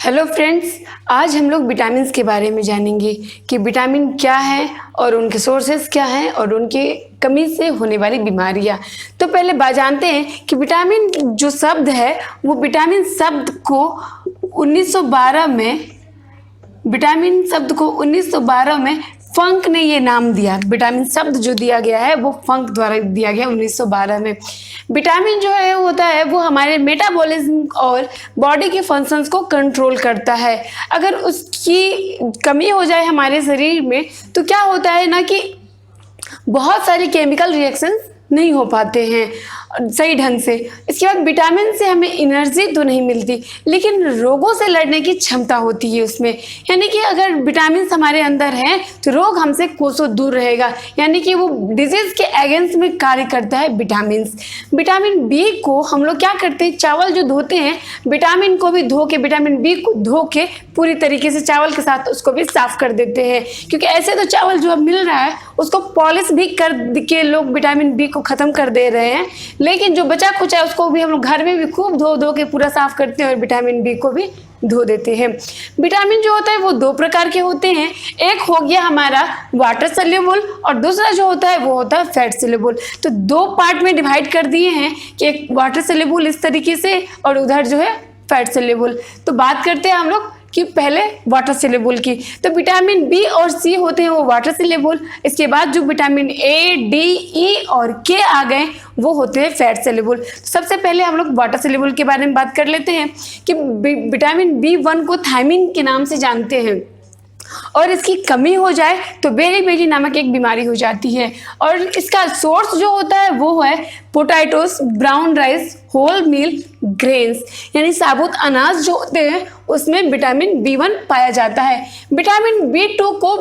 Hello friends, आज हम लोग विटामिन्स के बारे में जानेंगे कि विटामिन क्या है और उनके सोर्सेस क्या हैं और उनके कमी से होने वाली बीमारियां। तो पहले बात जानते हैं कि विटामिन जो शब्द है वो विटामिन शब्द को 1912 में फंक ने ये नाम दिया। विटामिन शब्द जो दिया गया है वो फंक द्वारा दिया गया 1912 में। विटामिन जो है होता है वो हमारे मेटाबॉलिज्म और बॉडी के फंक्शंस को कंट्रोल करता है। अगर उसकी कमी हो जाए हमारे शरीर में तो क्या होता है ना कि बहुत सारी केमिकल रिएक्शंस नहीं हो पाते हैं सही ढंग से। इसके बाद विटामिन से हमें एनर्जी तो नहीं मिलती लेकिन रोगों से लड़ने की क्षमता होती है उसमें। यानी कि अगर विटामिन हमारे अंदर हैं तो रोग हमसे कोसों दूर रहेगा, यानी कि वो डिजीज के अगेंस्ट में कार्य करता है विटामिन बी को हम लोग क्या करते हैं, चावल जो धोते हैं विटामिन को भी धो के, विटामिन बी को धो के पूरी तरीके से चावल के साथ उसको भी साफ कर देते हैं। क्योंकि ऐसे तो चावल जो अब मिल रहा है उसको पॉलिश भी कर के लोग विटामिन बी को खत्म कर दे रहे हैं, लेकिन जो बचा खुचा है उसको भी हम लोग घर में भी खूब धो धो के पूरा साफ करते हैं और विटामिन बी को भी धो देते हैं। विटामिन जो होता है वो दो प्रकार के होते हैं, एक हो गया हमारा वाटर सल्युबल और दूसरा जो होता है वो होता है फैट सल्युबल। तो दो पार्ट में डिवाइड कर दिए हैं कि एक वाटर सल्युबल इस तरीके से और उधर जो है फैट सल्युबल। तो बात करते हैं हम लोग कि पहले वाटर सल्युबल की। तो विटामिन बी और सी होते हैं वो वाटर सल्युबल। इसके बाद जो विटामिन ए, डी, ई और के आ गए वो होते हैं फैट सल्युबल। सबसे पहले हम लोग वाटर सल्युबल के बारे में बात कर लेते हैं कि विटामिन बी1 को थायमिन के नाम से जानते हैं और इसकी कमी हो जाए तो बेरी नामक एक बीमारी हो जाती है। और इसका सोर्स जो होता है वो है potatoes, brown rice, whole meal grains, यानी साबुत अनाज जो होते हैं उसमें विटामिन बी1 पाया जाता है। विटामिन बी2 को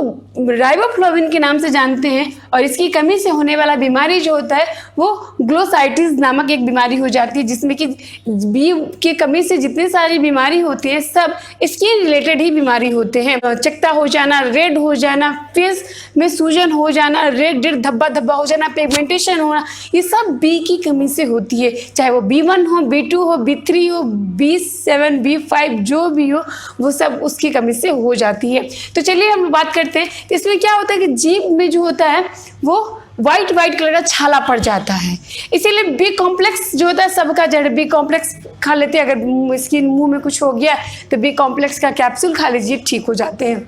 राइबोफ्लाविन के नाम से जानते हैं और इसकी कमी से होने वाला बीमारी जो होता है वो ग्लोसाइटिस नामक एक बीमारी हो जाती है, जिसमें कि बी की कमी से जितनी सारी बीमारी होती है सब स्किन रिलेटेड ही बीमारी होते हैं। चकता हो जाना, रेड हो जाना, फेस में सूजन हो जाना, रेड धब्बा हो जाना, पिगमेंटेशन होना, ये सब बी की कमी से होती है। चाहे वो बी1 हो, बी2 हो, बी3 हो, बी7, बी5 जो भी हो वो सब उसकी कमी से हो जाती है। तो चलिए हम बात करते हैं इसमें क्या होता है कि जीभ में जो होता है वो व्हाइट कलर का छाला पड़ जाता है, इसीलिए बी कॉम्प्लेक्स जो होता है सबका जड़ बी कॉम्प्लेक्स खा लेते हैं। अगर इसकी मुंह में कुछ हो गया तो बी कॉम्प्लेक्स का कैप्सूल खा लीजिए, ठीक हो जाते हैं।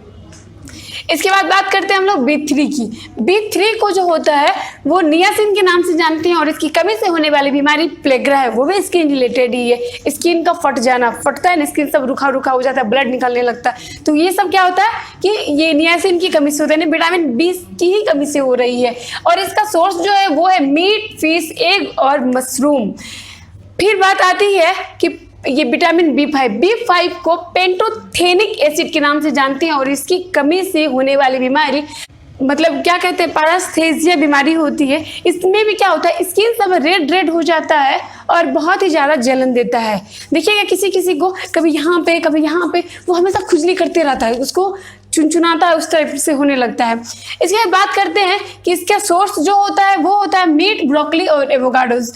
इसके बाद बात करते हैं हम लोग बी3 की। बी3 को जो होता है वो नियासिन के नाम से जानते हैं और इसकी कमी से होने वाली बीमारी प्लेग्रा है, वो भी स्किन रिलेटेड ही है। स्किन का फटता है ना, स्किन सब रुखा हो जाता है, ब्लड निकलने लगता है। तो ये सब क्या होता है कि ये नियासिन की कमी से होता है, विटामिन बी की ही कमी से हो रही है। और इसका सोर्स जो है वो है मीट, फिश, एग और मशरूम। फिर बात आती है कि ये विटामिन बी5 को पेंटोथेनिक एसिड के नाम से जानते हैं और इसकी कमी से होने वाली बीमारी मतलब क्या कहते हैं पैरास्थेसिया बीमारी होती है। इसमें भी क्या होता है स्किन सब रेड हो जाता है और बहुत ही ज़्यादा जलन देता है। देखिएगा किसी को कभी यहाँ पे वो हमेशा खुजली करते रहता है, उसको चुनचुनाता है, उस टाइप से होने लगता है। इसके बाद बात करते हैं कि इसका सोर्स जो होता है वो होता है मीट, ब्रोकली और एवोकाडोज।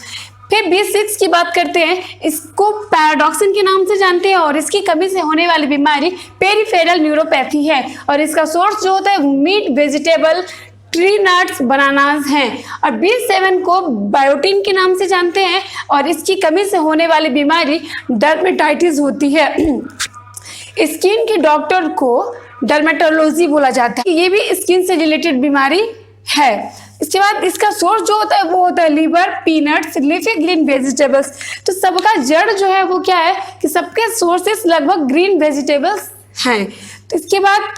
फिर बी6 की बात करते हैं, इसको पैराडॉक्सिन के नाम से जानते हैं और इसकी कमी से होने वाली बीमारी पेरिफेरल न्यूरोपैथी है और इसका सोर्स जो होता है meat, vegetable, tree nuts, bananas हैं। और बी7 को बायोटिन के नाम से जानते हैं और इसकी कमी से होने वाली बीमारी डर्मेटाइटिस होती है। स्किन के डॉक्टर को डर्मेटोलॉजी बोला जाता है, ये भी स्किन से रिलेटेड बीमारी है। इसके बाद इसका सोर्स जो होता है वो होता है liver, peanuts, leafy green vegetables. तो सबका जड़ जो है वो क्या है कि सबके सोर्सेस लगभग ग्रीन वेजिटेबल्स हैं। तो इसके बाद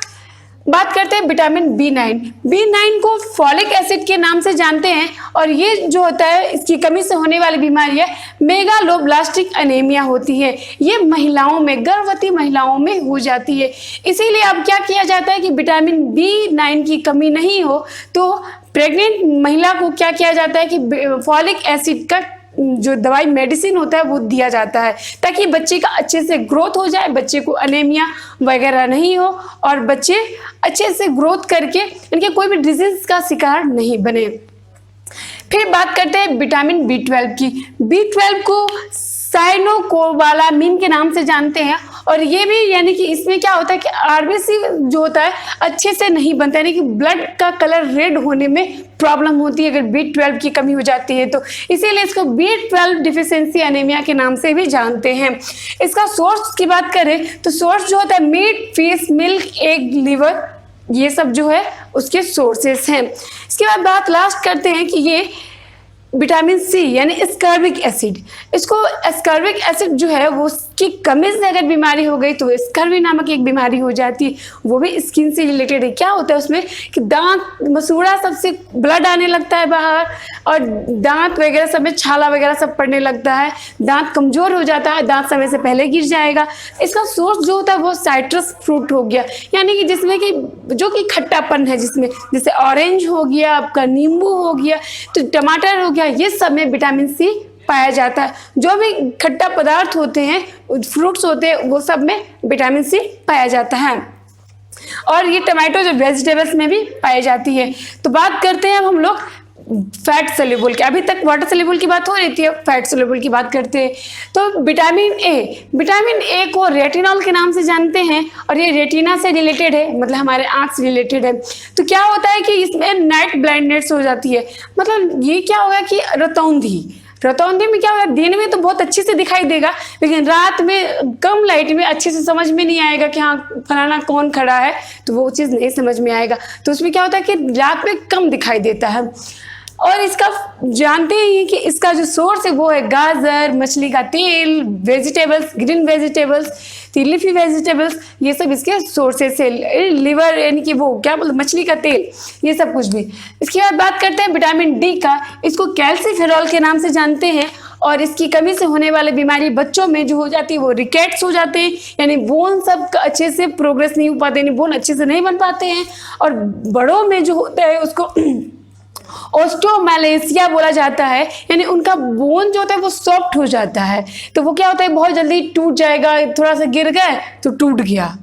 बात करते हैं विटामिन बी9 को फॉलिक एसिड के नाम से जानते हैं और ये जो होता है इसकी कमी से होने वाली बीमारी है मेगालोब्लास्टिक एनीमिया होती है। ये महिलाओं में, गर्भवती महिलाओं में हो जाती है। इसीलिए अब क्या किया जाता है कि विटामिन बी9 की कमी नहीं हो तो प्रेग्नेंट महिला को क्या किया जाता है कि फॉलिक एसिड का जो दवाई मेडिसिन होता है वो दिया जाता है ताकि बच्चे का अच्छे से ग्रोथ हो जाए, बच्चे को अनेमिया वगैरह नहीं हो और बच्चे अच्छे से ग्रोथ करके इनके कोई भी डिजीज का शिकार नहीं बने। फिर बात करते हैं विटामिन बी12 की। बी12 को साइनोकोबालामिन के नाम से जानते हैं। और ये भी यानी कि इसमें क्या होता है कि आरबीसी जो होता है अच्छे से नहीं बनता, यानी कि ब्लड का कलर रेड होने में प्रॉब्लम होती है अगर B12 की कमी हो जाती है तो, इसीलिए इसको B12 डिफिशियंसी एनीमिया के नाम से भी जानते हैं। इसका सोर्स की बात करें तो सोर्स जो होता है meat, fish, milk, egg, liver, ये सब जो है उसके सोर्सेस हैं। इसके बाद बात लास्ट करते हैं कि ये विटामिन सी यानी एस्कॉर्बिक एसिड, इसको एस्कॉर्बिक एसिड जो है वो उसकी कमी से अगर बीमारी हो गई तो स्कर्वी नामक एक बीमारी हो जाती है, वो भी स्किन से रिलेटेड है। क्या होता है उसमें कि दांत मसूड़ा सबसे ब्लड आने लगता है बाहर, और दांत वगैरह सब में छाला वगैरह सब पड़ने लगता है, दांत कमजोर हो जाता है, दांत समय से पहले गिर जाएगा। इसका सोर्स जो होता है वो साइट्रस फ्रूट हो गया, यानी कि जिसमें कि जो कि खट्टापन है, जिसमें जैसे ऑरेंज हो गया, आपका नींबू हो गया, तो टमाटर हो गया, ये सब में विटामिन सी पाया जाता है। जो भी खट्टा पदार्थ होते हैं, फ्रूट्स होते हैं, वो सब में विटामिन सी पाया जाता है। और ये टमाटो जो वेजिटेबल्स में भी पाई जाती है। तो बात करते हैं अब हम लोग फैट सोल्यूबल की। अभी तक वाटर सोल्यूबल की बात हो रही थी, अब फैट सोल्यूबल की बात करते हैं। तो विटामिन ए को रेटिनॉल के नाम से जानते हैं, और ये रेटिना से रिलेटेड है, मतलब हमारे आंख से रिलेटेड है। तो क्या होता है कि इसमें नाइट ब्लाइंडनेस हो जाती है, मतलब ये क्या होगा कि रतौंधी में क्या होगा, दिन में तो बहुत अच्छे से दिखाई देगा, लेकिन रात में कम लाइट में अच्छे से समझ में नहीं आएगा कि हाँ फलाना कौन खड़ा है, तो वो चीज़ नहीं समझ में आएगा। तो उसमें क्या होता है कि रात में कम दिखाई देता है। और इसका जानते ही कि इसका जो सोर्स है वो है गाजर, मछली का तेल, vegetables, green vegetables, leafy vegetables, ये सब इसके सोर्सेस है। लिवर यानी कि वो क्या बोलते मछली का तेल, ये सब कुछ भी। इसके बाद बात करते हैं विटामिन डी का। इसको कैल्सीफेरॉल के नाम से जानते हैं, और इसकी कमी से होने वाली बीमारी बच्चों में जो हो जाती है वो रिकेट्स हो जाते हैं, यानी बोन सब अच्छे से प्रोग्रेस नहीं हो पाते, यानी बोन अच्छे से नहीं बन पाते हैं। और बड़ों में जो होता है उसको ऑस्टियोमैलेशिया बोला जाता है, यानी उनका बोन जो होता है वो सॉफ्ट हो जाता है। तो वो क्या होता है बहुत जल्दी टूट जाएगा, थोड़ा सा गिर गए तो टूट गया,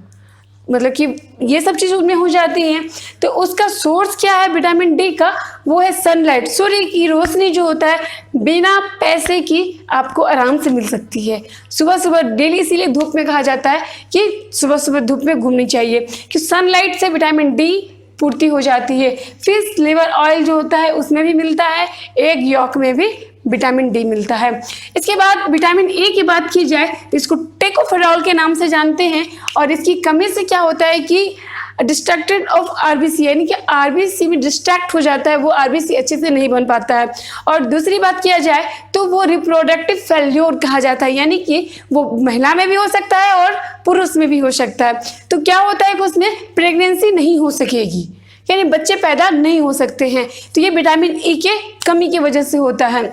मतलब कि ये सब चीज़ उनमें हो जाती हैं। तो उसका सोर्स क्या है विटामिन डी का, वो है सनलाइट। सूर्य की रोशनी जो होता है बिना पैसे की आपको आराम से मिल सकती है सुबह सुबह डेली, इसीलिए धूप में कहा जाता है कि सुबह सुबह धूप में घूमनी चाहिए, कि सनलाइट से विटामिन डी पूर्ति हो जाती है। फिश लिवर ऑयल जो होता है उसमें भी मिलता है, एग यॉक में भी विटामिन डी मिलता है। इसके बाद विटामिन ए की बात की जाए तो इसको टेकोफेरॉल के नाम से जानते हैं, और इसकी कमी से क्या होता है कि डिस्ट्रैक्टेड ऑफ आरबीसी, यानी कि आरबीसी में डिस्ट्रैक्ट हो जाता है, वो आरबीसी अच्छे से नहीं बन पाता है। और दूसरी बात किया जाए तो वो रिप्रोडक्टिव फेल्योर कहा जाता है, यानी कि वो महिला में भी हो सकता है और पुरुष में भी हो सकता है। तो क्या होता है कि उसमें प्रेगनेंसी नहीं हो सकेगी, यानी बच्चे पैदा नहीं हो सकते हैं। तो ये विटामिन ई के कमी की वजह से होता है।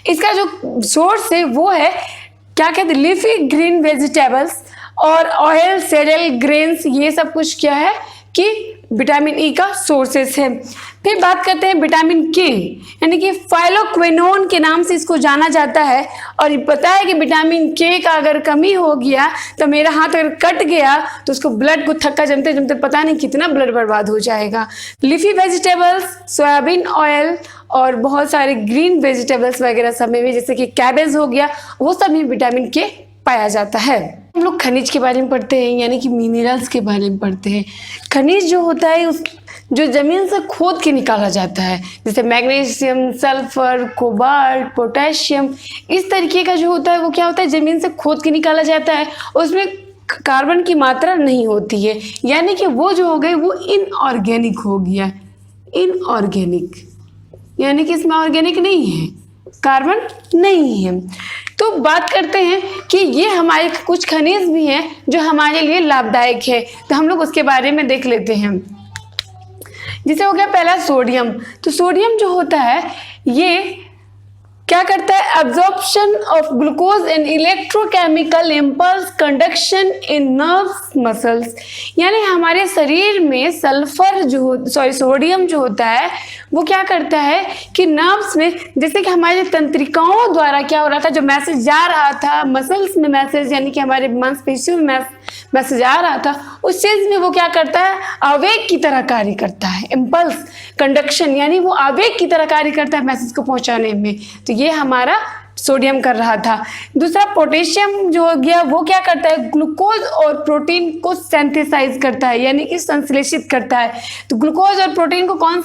इसका जो सोर्स है वो है क्या कहते हैं लीफी ग्रीन वेजिटेबल्स और ऑयल, सेरेल, ग्रेन्स, ये सब कुछ क्या है कि विटामिन ई का सोर्सेस है। फिर बात करते हैं विटामिन के, यानी कि फाइलोक्विनोन के नाम से इसको जाना जाता है। और ये पता है कि विटामिन के का अगर कमी हो गया तो मेरा हाथ अगर कट गया तो उसको ब्लड को थक्का जमते जमते पता नहीं कितना ब्लड बर्बाद हो जाएगा। लीफी वेजिटेबल्स, सोयाबीन ऑयल और बहुत सारे ग्रीन वेजिटेबल्स वगैरह सब में भी, जैसे कि कैबेज हो गया, वो सब में विटामिन के पाया जाता है। हम लोग खनिज के बारे में पढ़ते हैं, यानी कि मिनरल्स के बारे में पढ़ते हैं। खनिज जो होता है उस जो जमीन से खोद के निकाला जाता है, जैसे मैग्नीशियम, सल्फर, कोबाल्ट, पोटेशियम, इस तरीके का जो होता है वो क्या होता है जमीन से खोद के निकाला जाता है। उसमें कार्बन की मात्रा नहीं होती है, यानी कि वो जो हो गए वो इनऑर्गेनिक हो गया। इनऑर्गेनिक यानी कि इसमें ऑर्गेनिक नहीं है, कार्बन नहीं है। तो बात करते हैं कि ये हमारे कुछ खनिज भी हैं जो हमारे लिए लाभदायक है, तो हम लोग उसके बारे में देख लेते हैं। जैसे हो गया पहला सोडियम। तो सोडियम जो होता है ये क्या करता है, absorption of glucose in electrochemical impulse conduction in nerves muscles, यानी हमारे शरीर में सल्फर जो सोडियम जो होता है वो क्या करता है कि नर्व्स में, जैसे कि हमारे तंत्रिकाओं द्वारा क्या हो रहा था, जो मैसेज जा रहा था मसल्स में, मैसेज यानी कि हमारे मांसपेशियों में मैसेज आ रहा था, उस चीज में वो क्या करता है आवेग की तरह कार्य करता है। इम्पल्स कंडक्शन यानी वो आवेग की तरह कार्य करता है मैसेज को पहुंचाने में। तो ये हमारा सोडियम कर रहा था। दूसरा पोटेशियम जो हो गया वो क्या करता है, ग्लूकोज और प्रोटीन को सिंथेसाइज करता है, यानी कि संश्लेषित करता है। तो ग्लूकोज और प्रोटीन को कौन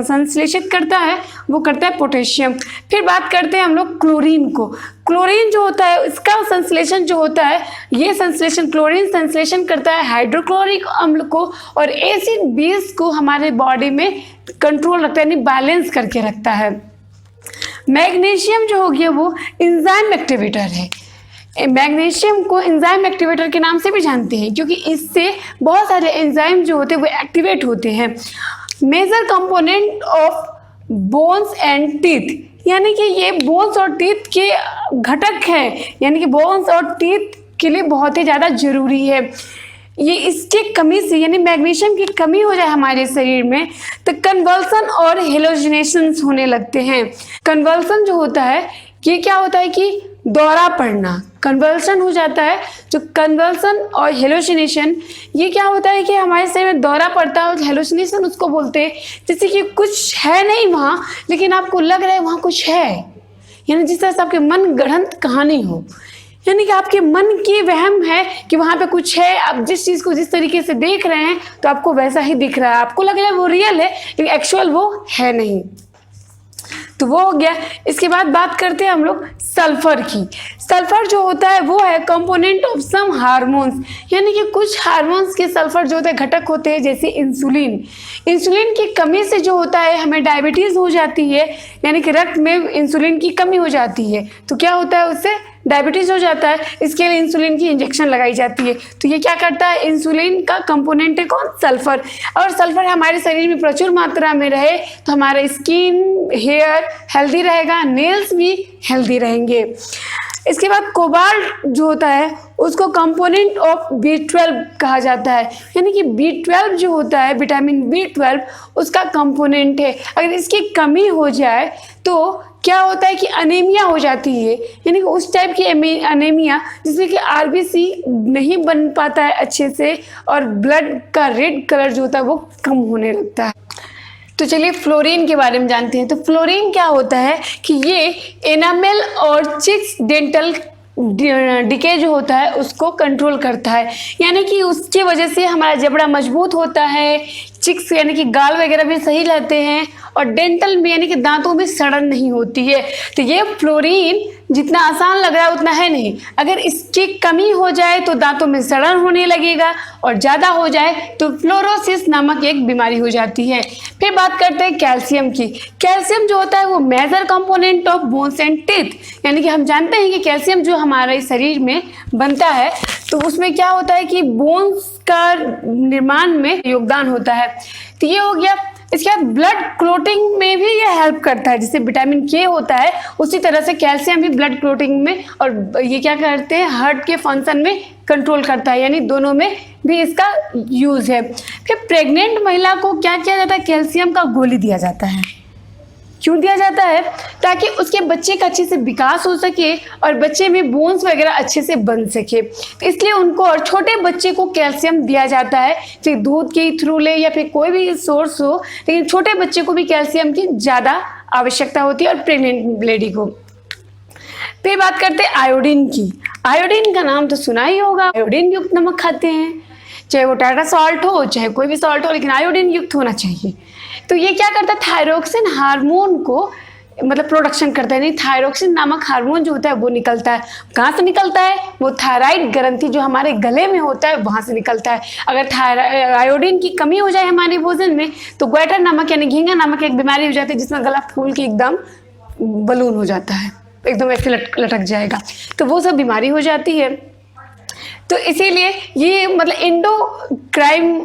संश्लेषित करता है, वो करता है पोटेशियम। फिर बात करते हैं हम लोग क्लोरीन को। क्लोरीन जो होता है इसका संश्लेषण जो होता है, ये संश्लेषण क्लोरीन संश्लेषण करता है हाइड्रोक्लोरिक अम्ल को और एसिड बेस को हमारे बॉडी में कंट्रोल रखता है, यानी बैलेंस करके रखता है। मैग्नीशियम जो हो गया वो एंजाइम एक्टिवेटर है। मैग्नीशियम को एंजाइम एक्टिवेटर के नाम से भी जानते हैं क्योंकि इससे बहुत सारे एंजाइम जो होते हैं वो एक्टिवेट होते हैं। Major component of bones and teeth, यानी कि ये बोन्स और टीथ के घटक हैं, यानी कि बोन्स और टीथ के लिए बहुत ही ज़्यादा जरूरी है। ये इसके कमी से, यानी मैग्नीशियम की कमी हो जाए हमारे शरीर में तो कन्वल्सन और हेलोजिनेशंस होने लगते हैं। कन्वल्सन जो होता है ये क्या होता है कि दौरा पड़ना, कन्वल्सन हो जाता है। जो कन्वल्सन और हेलोजिनेशन ये क्या होता है कि हमारे शरीर में दौरा पड़ता है, और हेलोजिनेशन उसको बोलते हैं जैसे कि कुछ है नहीं वहाँ लेकिन आपको लग रहा है वहाँ कुछ है, यानी जिस तरह से आपके मन गढ़ंत कहानी हो, यानी कि आपके मन की वहम है कि वहाँ पे कुछ है। आप जिस चीज़ को जिस तरीके से देख रहे हैं तो आपको वैसा ही दिख रहा है, आपको लग रहा है वो रियल है लेकिन एक्चुअल वो है नहीं। तो वो हो गया। इसके बाद बात करते हैं हम लोग सल्फर की। सल्फर जो होता है वो है कंपोनेंट ऑफ सम हार्मोन्स, यानी कि कुछ हार्मोन्स के सल्फर जो होते हैं घटक होते हैं, जैसे इंसुलिन। इंसुलिन की कमी से जो होता है हमें डायबिटीज़ हो जाती है, यानी कि रक्त में इंसुलिन की कमी हो जाती है। तो क्या होता है उससे डायबिटीज़ हो जाता है, इसके लिए इंसुलिन की इंजेक्शन लगाई जाती है। तो ये क्या करता है, इंसुलिन का कंपोनेंट है कौन, सल्फर। और सल्फर हमारे शरीर में प्रचुर मात्रा में रहे तो हमारा स्किन, हेयर हेल्दी रहेगा, नेल्स भी हेल्दी रहेंगे। इसके बाद कोबाल्ट जो होता है उसको कंपोनेंट ऑफ B12 कहा जाता है, यानी कि B12 जो होता है विटामिन B12 उसका कंपोनेंट है। अगर इसकी कमी हो जाए तो क्या होता है कि अनीमिया हो जाती है, यानी कि उस टाइप की अनीमिया जिसमें कि RBC नहीं बन पाता है अच्छे से और ब्लड का रेड कलर जो होता है वो कम होने लगता है। तो चलिए फ्लोरीन के बारे में जानते हैं। तो फ्लोरीन क्या होता है कि ये एनामेल और चिक्स डेंटल डिके जो होता है उसको कंट्रोल करता है, यानी कि उसकी वजह से हमारा जबड़ा मजबूत होता है, चिक्स यानी कि गाल वगैरह भी सही रहते हैं और डेंटल में यानी कि दांतों में सड़न नहीं होती है। तो ये फ्लोरीन जितना आसान लग रहा है उतना है नहीं। अगर इसकी कमी हो जाए तो दांतों में सड़न होने लगेगा और ज़्यादा हो जाए तो फ्लोरोसिस नामक एक बीमारी हो जाती है। फिर बात करते हैं कैल्शियम की। कैल्शियम जो होता है वो major component of bones and teeth, यानी कि हम जानते हैं कि कैल्शियम जो हमारे शरीर में बनता है तो उसमें क्या होता है कि बोन्स का निर्माण में योगदान होता है। तो ये हो गया। इसके बाद ब्लड क्लोटिंग में भी ये हेल्प करता है, जैसे विटामिन K होता है उसी तरह से कैल्शियम भी ब्लड क्लोटिंग में, और ये क्या करते हैं हार्ट के फंक्शन में कंट्रोल करता है, यानी दोनों में भी इसका यूज है। फिर प्रेग्नेंट महिला को क्या किया जाता है, कैल्शियम का गोली दिया जाता है। क्यों दिया जाता है, ताकि उसके बच्चे का अच्छे से विकास हो सके और बच्चे में बोन्स वगैरह अच्छे से बन सके, तो इसलिए उनको और छोटे बच्चे को कैल्शियम दिया जाता है, चाहे दूध के थ्रू ले या फिर कोई भी सोर्स हो, लेकिन छोटे बच्चे को भी कैल्शियम की ज़्यादा आवश्यकता होती है और प्रेग्नेंट लेडी को। फिर बात करते हैं आयोडीन की। आयोडीन का नाम तो सुना ही होगा, आयोडीन युक्त नमक खाते हैं, चाहे वो टाटा सॉल्ट हो चाहे कोई भी सॉल्ट हो, लेकिन आयोडीन युक्त होना चाहिए। तो ये क्या करता है, थायरोक्सिन हार्मोन को मतलब प्रोडक्शन करता है, नहीं थायरोक्सिन नामक हार्मोन जो होता है वो निकलता है। कहाँ से निकलता है, वो थायराइड ग्रंथि जो हमारे गले में होता है वहाँ से निकलता है। अगर आयोडीन की कमी हो जाए हमारे भोजन में तो ग्वेटर नामक यानी घींगा नामक एक बीमारी हो जाती है, जिसमें गला फूल के एकदम बलून हो जाता है, एकदम ऐसे लटक जाएगा, तो वो सब बीमारी हो जाती है। तो इसीलिए ये मतलब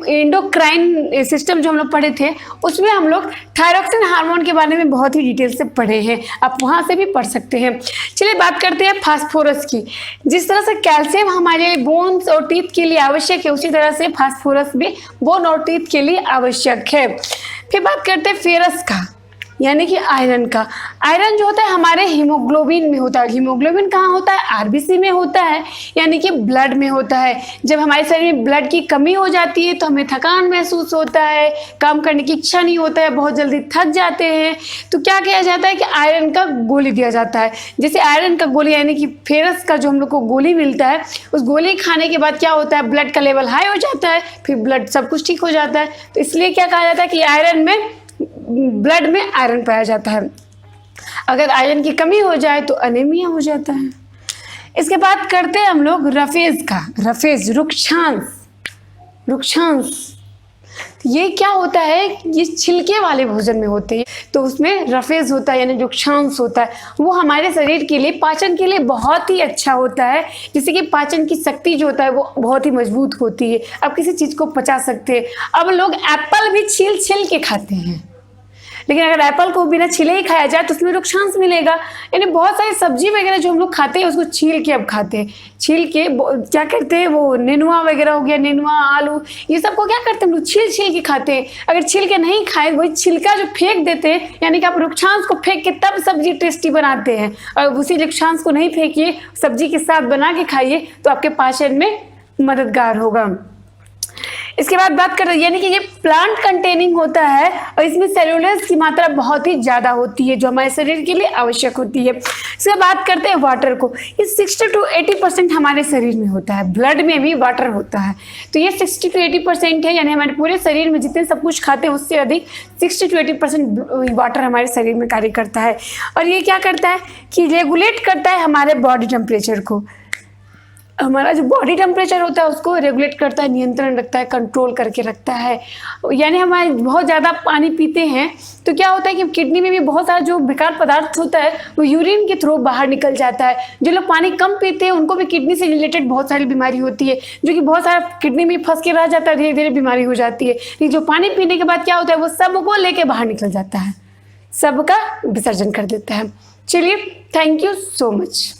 एंडोक्राइन सिस्टम जो हम लोग पढ़े थे उसमें हम लोग थायरोक्सिन हार्मोन के बारे में बहुत ही डिटेल से पढ़े हैं, आप वहाँ से भी पढ़ सकते हैं। चलिए बात करते हैं फास्फोरस की। जिस तरह से कैल्शियम हमारे बोन्स और टीथ के लिए आवश्यक है, उसी तरह से फास्फोरस भी बोन और टीथ के लिए आवश्यक है। फिर बात करते हैं फेरस का। यानी कि आयरन का। आयरन जो होता है हमारे हीमोग्लोबिन में होता है। हीमोग्लोबिन कहाँ होता है? आरबीसी में होता है, यानी कि ब्लड में होता है। जब हमारे शरीर में ब्लड की कमी हो जाती है तो हमें थकान महसूस होता है, काम करने की इच्छा नहीं होता है, बहुत जल्दी थक जाते हैं। तो क्या किया जाता है कि आयरन का गोली दिया जाता है। जैसे आयरन का गोली यानी कि फेरस का जो हम लोग को गोली मिलता है, उस गोली खाने के बाद क्या होता है, ब्लड का लेवल हाई हो जाता है, फिर ब्लड सब कुछ ठीक हो जाता है। तो इसलिए क्या कहा जाता है कि आयरन में, ब्लड में आयरन पाया जाता है। अगर आयरन की कमी हो जाए तो अनीमिया हो जाता है। इसके बाद करते हैं हम लोग रफेज का। रफेज, रुक्षांश ये क्या होता है? ये छिलके वाले भोजन में होते हैं, तो उसमें रफेज होता है यानी रुक्षांश होता है। वो हमारे शरीर के लिए, पाचन के लिए बहुत ही अच्छा होता है। जैसे कि पाचन की शक्ति जो होता है वो बहुत ही मजबूत होती है, आप किसी चीज़ को पचा सकते हैं। अब लोग एप्पल भी छील के खाते हैं, लेकिन अगर एप्पल को बिना छिले ही खाया जाए तो उसमें रुक्षांश मिलेगा। यानी बहुत सारी सब्जी वगैरह जो हम लोग खाते हैं उसको छील के अब खाते हैं। छील के क्या करते हैं, वो नेनुआ वगैरह हो गया, नेनुआ, आलू, ये सबको क्या करते हैं हम लोग छील के खाते हैं। अगर छील के नहीं खाए, वही छिलका जो फेंक देते हैं, यानी कि आप रुक्षांश को फेंक के तब सब्जी टेस्टी बनाते हैं। और उसी रुक्षांश को नहीं फेंकिए, सब्जी के साथ बना के खाइए तो आपके पाचन में मददगार होगा। इसके बाद बात कर रहे हैं, यानी कि ये प्लांट कंटेनिंग होता है और इसमें सेलुलोज की मात्रा बहुत ही ज़्यादा होती है जो हमारे शरीर के लिए आवश्यक होती है। इसके बाद बात करते हैं वाटर को। ये 60 to 80% हमारे शरीर में होता है, ब्लड में भी वाटर होता है। तो ये 60 to 80% है, यानी हमारे पूरे शरीर में जितने सब कुछ खाते हैं उससे अधिक 60 to 80% वाटर हमारे शरीर में कार्य करता है। और ये क्या करता है कि रेगुलेट करता है हमारे बॉडी टेम्परेचर को। हमारा जो बॉडी टेम्परेचर होता है उसको रेगुलेट करता है, नियंत्रण रखता है, कंट्रोल करके रखता है। यानी हमारे बहुत ज़्यादा पानी पीते हैं तो क्या होता है कि किडनी में भी बहुत सारा जो बेकार पदार्थ होता है वो यूरिन के थ्रू बाहर निकल जाता है। जो लोग पानी कम पीते हैं उनको भी किडनी से रिलेटेड बहुत सारी बीमारी होती है, जो कि बहुत सारा किडनी में फंस के रह जाता है, धीरे धीरे बीमारी हो जाती है। लेकिन जो पानी पीने के बाद क्या होता है वो सबको लेके बाहर निकल जाता है, सबका विसर्जन कर देता है। चलिए, थैंक यू सो मच।